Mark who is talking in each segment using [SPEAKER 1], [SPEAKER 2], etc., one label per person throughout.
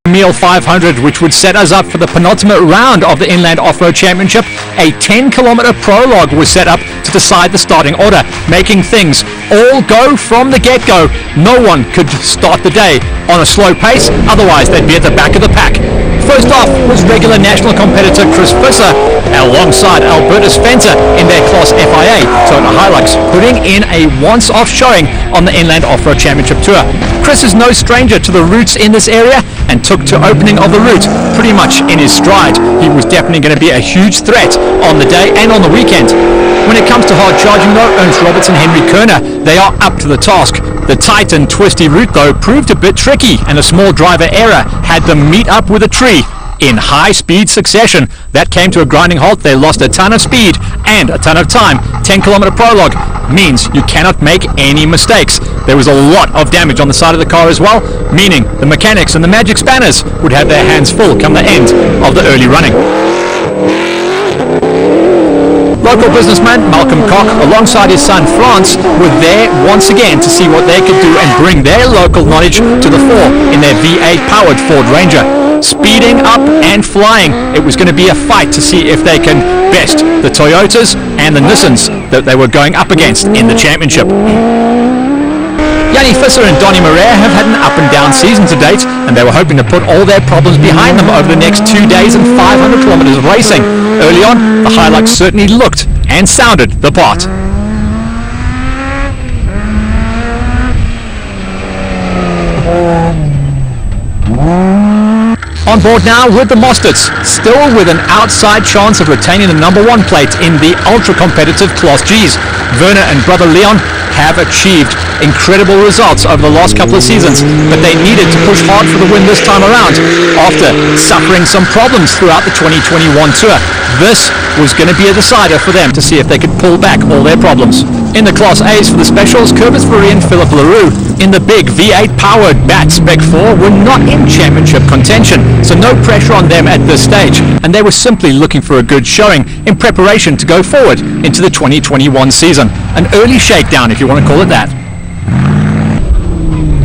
[SPEAKER 1] Kameel 500, which would set us up for the penultimate round of the Inland Off-Road Championship. A 10-kilometer prologue was set up to decide the starting order, making things all go from the get-go. No one could start the day on a slow pace, otherwise they'd be at the back of the pack. First off was regular national competitor Chris Visser alongside Albertus Fenter in their Class FIA Toyota Hilux, putting in a once-off showing on the Inland Off-Road Championship Tour. Chris is no stranger to the routes in this area and took to opening of the route pretty much in his stride. He was definitely going to be a huge threat on the day and on the weekend. When it comes to hard charging though, Ernst Roberts and Henry Kerner, they are up to the task. The tight and twisty route though proved a bit tricky, and a small driver error had them meet up with a tree in high-speed succession. That came to a grinding halt. They lost a ton of speed and a ton of time. 10-kilometer prologue means you cannot make any mistakes. There was a lot of damage on the side of the car as well, meaning the mechanics and the magic spanners would have their hands full come the end of the early running. Local businessman Malcolm Koch, alongside his son France, were there once again to see what they could do and bring their local knowledge to the fore in their V8-powered Ford Ranger. Speeding up and flying, it was going to be a fight to see if they can best the Toyotas and the Nissans that they were going up against in the championship. Yanni Visser and Donny Moreira have had an up and down season to date, and they were hoping to put all their problems behind them over the next 2 days and 500 kilometers of racing. Early on, the Hilux certainly looked and sounded the part. On board now with the Mostards, still with an outside chance of retaining the number one plate in the ultra-competitive Class Gs. Werner and brother Leon have achieved incredible results over the last couple of seasons, but they needed to push hard for the win this time around after suffering some problems throughout the 2021 tour. This was going to be a decider for them to see if they could pull back all their problems. In the Class A's for the Specials, Curvis Veree and Philip Leroux in the big V8-powered BAT Spec 4 were not in championship contention, so no pressure on them at this stage, and they were simply looking for a good showing in preparation to go forward into the 2021 season. An early shakedown, if you want to call it that.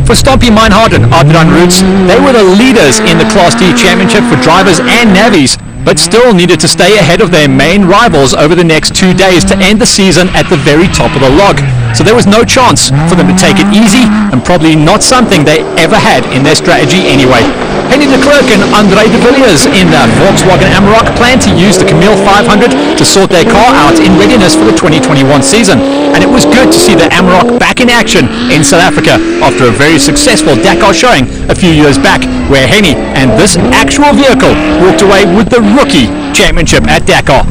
[SPEAKER 1] For Stompie Meinhardt and Adrian Roots, they were the leaders in the Class D Championship for drivers and navies, but still needed to stay ahead of their main rivals over the next 2 days to end the season at the very top of the log. So there was no chance for them to take it easy, and probably not something they ever had in their strategy anyway. Henry de Klerk and André de Villiers in the Volkswagen Amarok plan to use the Kameel 500 to sort their car out in readiness for the 2021 season. And it was good to see the Amarok back in action in South Africa after a very successful Dakar showing a few years back, where Henny and this actual vehicle walked away with the rookie championship at Dakar.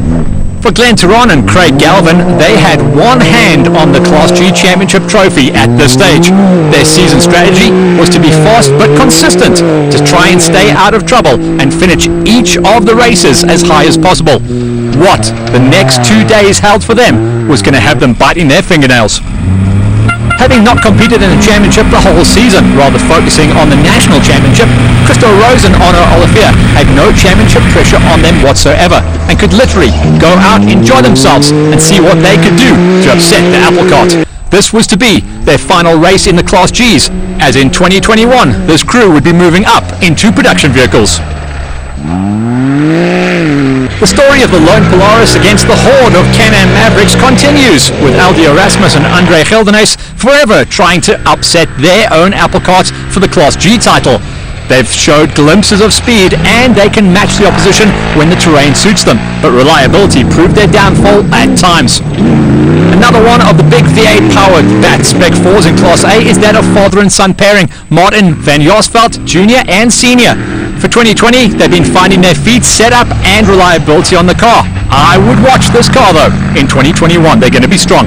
[SPEAKER 1] For Glenn Turon and Craig Galvin, they had one hand on the Class G Championship trophy at this stage. Their season strategy was to be fast but consistent, to try and stay out of trouble and finish each of the races as high as possible. What the next 2 days held for them was going to have them biting their fingernails. Having not competed in the championship the whole season, rather focusing on the national championship, Christo Rose and Honor Olivier had no championship pressure on them whatsoever, and could literally go out, enjoy themselves, and see what they could do to upset the apple cart. This was to be their final race in the Class Gs, as in 2021 this crew would be moving up into production vehicles. The story of the lone Polaris against the horde of Can-Am Mavericks continues, with Aldi Erasmus and Andre Geldenes forever trying to upset their own apple cart for the Class G title. They've showed glimpses of speed, and they can match the opposition when the terrain suits them, but reliability proved their downfall at times. Another one of the big V8-powered BAT Spec 4s in Class A is that of father and son pairing Martin van Jaarsveld Jr. and Sr. For 2020, they've been finding their feet, setup and reliability on the car. I would watch this car though. In 2021, they're going to be strong.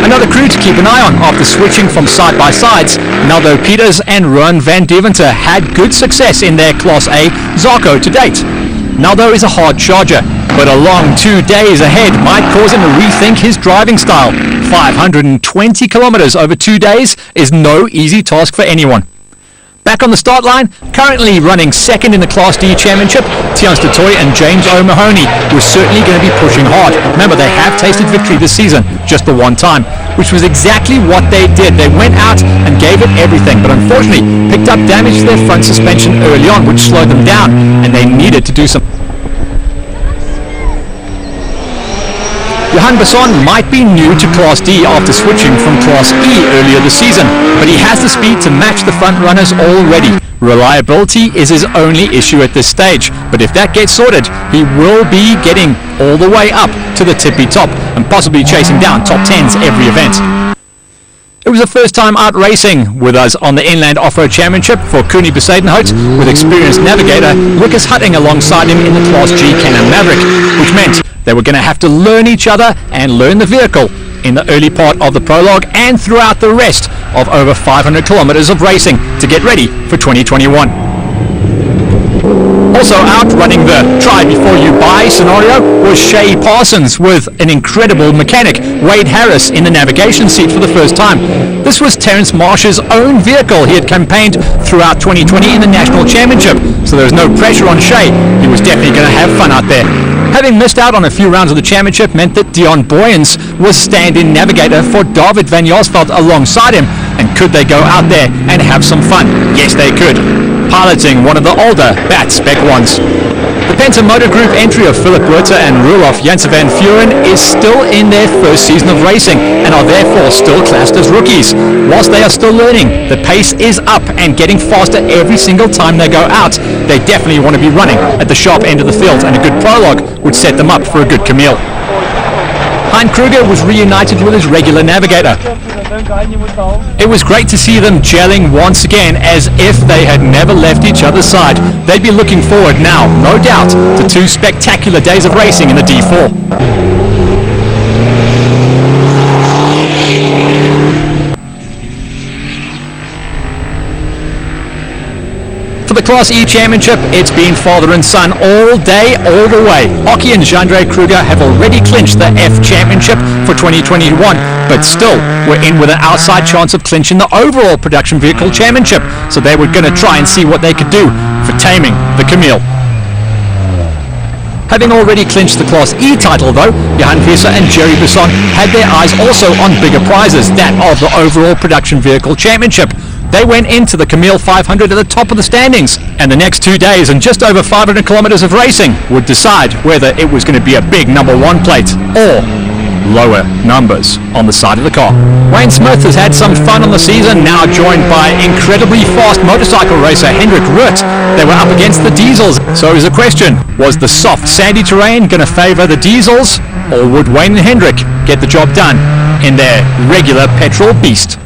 [SPEAKER 1] Another crew to keep an eye on after switching from side-by-sides, Naldo Peters and Rowan van Deventer had good success in their Class A Zarco to date. Naldo is a hard charger, but a long 2 days ahead might cause him to rethink his driving style. 520 kilometers over 2 days is no easy task for anyone. Back on the start line, currently running second in the Class D Championship, Tians du Toit and James O'Mahony were certainly going to be pushing hard. Remember, they have tasted victory this season, just the one time. which was exactly what they did. They went out and gave it everything, but unfortunately picked up damage to their front suspension early on, which slowed them down, and they needed to do some. Johan Besson might be new to Class D after switching from Class E earlier this season, but he has the speed to match the front runners already. Reliability is his only issue at this stage, but if that gets sorted, he will be getting all the way up to the tippy top and possibly chasing down top 10s every event. It was the first time out racing with us on the Inland Off-Road Championship for Cooney Besadenhout, with experienced navigator Lucas Hutting alongside him in the Class G Can-Am Maverick, which meant they were going to have to learn each other and learn the vehicle in the early part of the prologue and throughout the rest of over 500 kilometers of racing to get ready for 2021. Also out running the try before you buy scenario was Shay Parsons, with an incredible mechanic, Wade Harris, in the navigation seat for the first time. This was Terence Marsh's own vehicle. He had campaigned throughout 2020 in the National Championship, so there was no pressure on Shay. He was definitely going to have fun out there. Having missed out on a few rounds of the championship meant that Dion Boyens was stand-in navigator for David van Josveld alongside him. And could they go out there and have some fun? Yes, they could, piloting one of the older BAT Spec 1s. The Penta Motor Group entry of Philip Rutter and Roelof Janse van Vuren is still in their first season of racing and are therefore still classed as rookies. Whilst they are still learning, the pace is up and getting faster every single time they go out. They definitely want to be running at the sharp end of the field, and a good prologue would set them up for a good Kameel. Hein Kruger was reunited with his regular navigator. It was great to see them gelling once again as if they had never left each other's side. They'd be looking forward now, no doubt, to 2 spectacular days of racing in the D4. For the Class E Championship, it's been father and son all day, all the way. Oki and Jandre Kruger have already clinched the F Championship for 2021, but still we're in with an outside chance of clinching the overall Production Vehicle Championship, so they were going to try and see what they could do for taming the Kameel. Having already clinched the Class E title though, Johan Visser and Jerry Besson had their eyes also on bigger prizes, that of the overall Production Vehicle Championship. They went into the Kameel 500 at the top of the standings, and the next 2 days and just over 500 kilometers of racing would decide whether it was going to be a big number 1 plate or lower numbers on the side of the car. Wayne Smith has had some fun on the season, now joined by incredibly fast motorcycle racer Hendrik Rutt. They were up against the diesels, so is the question, was the soft sandy terrain going to favour the diesels, or would Wayne and Hendrik get the job done in their regular petrol beast?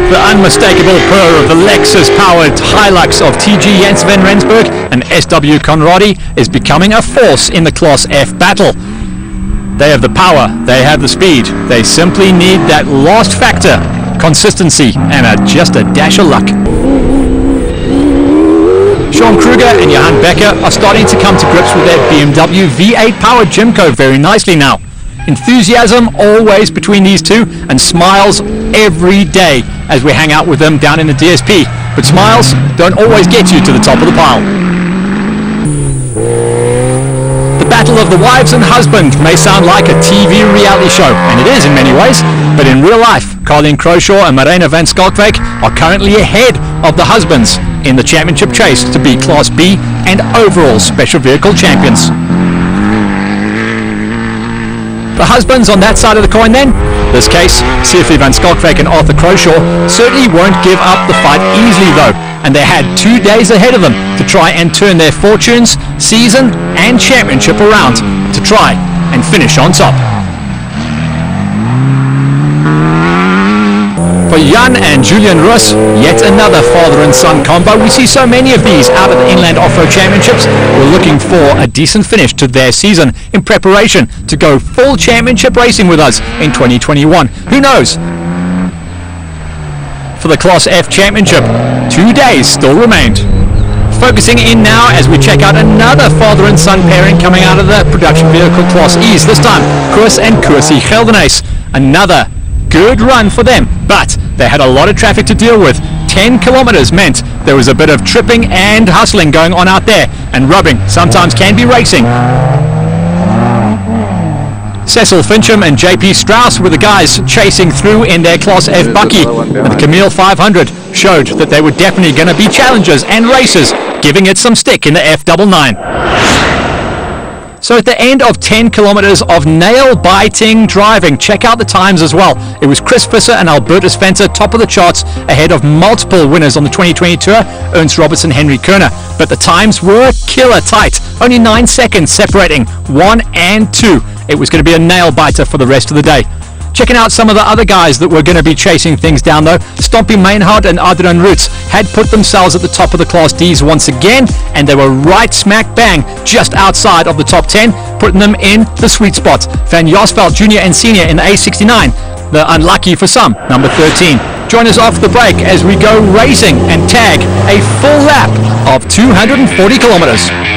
[SPEAKER 1] The unmistakable purr of the Lexus-powered Hilux of TG Jens van Rensburg and SW Conradi is becoming a force in the Class F battle. They have the power, they have the speed, they simply need that last factor, consistency, and just a dash of luck. Sean Kruger and Johan Becker are starting to come to grips with their BMW V8-powered Jimco very nicely now. Enthusiasm always between these two, and smiles every day as we hang out with them down in the DSP. But smiles don't always get you to the top of the pile. The battle of the wives and husband may sound like a TV reality show, and it is in many ways, but in real life, Carleen Croshaw and Marina van Skalkwijk are currently ahead of the husbands in the championship chase to be Class B and overall special vehicle champions. The husbands on that side of the coin then, this case, Sifri van Skalkwijk and Arthur Croshaw, certainly won't give up the fight easily though, and they had 2 days ahead of them to try and turn their fortunes, season and championship around to try and finish on top. For Jan and Julian Russ, yet another father and son combo. We see so many of these out at the Inland Off-Road Championships. We're looking for a decent finish to their season in preparation to go full championship racing with us in 2021. Who knows? For the Class F Championship, 2 days still remained. Focusing in now as we check out another father and son pairing coming out of the Production Vehicle Class E's. This time, Koos and Koersie Geldenhuys. Another good run for them, but they had a lot of traffic to deal with. 10 kilometers meant there was a bit of tripping and hustling going on out there, and rubbing sometimes can be racing. Cecil Fincham and JP Strauss were the guys chasing through in their Class F bucky, and the Kameel 500 showed that they were definitely going to be challengers and racers, giving it some stick in the F99. So at the end of 10 kilometers of nail-biting driving, check out the times as well. It was Chris Visser and Albertus Venter top of the charts ahead of multiple winners on the 2020 Tour, Ernst Robertson, Henry Kerner. But the times were killer tight, only 9 seconds separating 1 and 2. It was going to be a nail-biter for the rest of the day. Checking out some of the other guys that were going to be chasing things down though. Stompie Mainhardt and Adrian Roots had put themselves at the top of the Class Ds once again, and they were right smack bang just outside of the top 10, putting them in the sweet spot. Van Josveld Jr. and Senior in the A69, the unlucky for some, number 13. Join us off the break as we go racing and tag a full lap of 240 kilometers.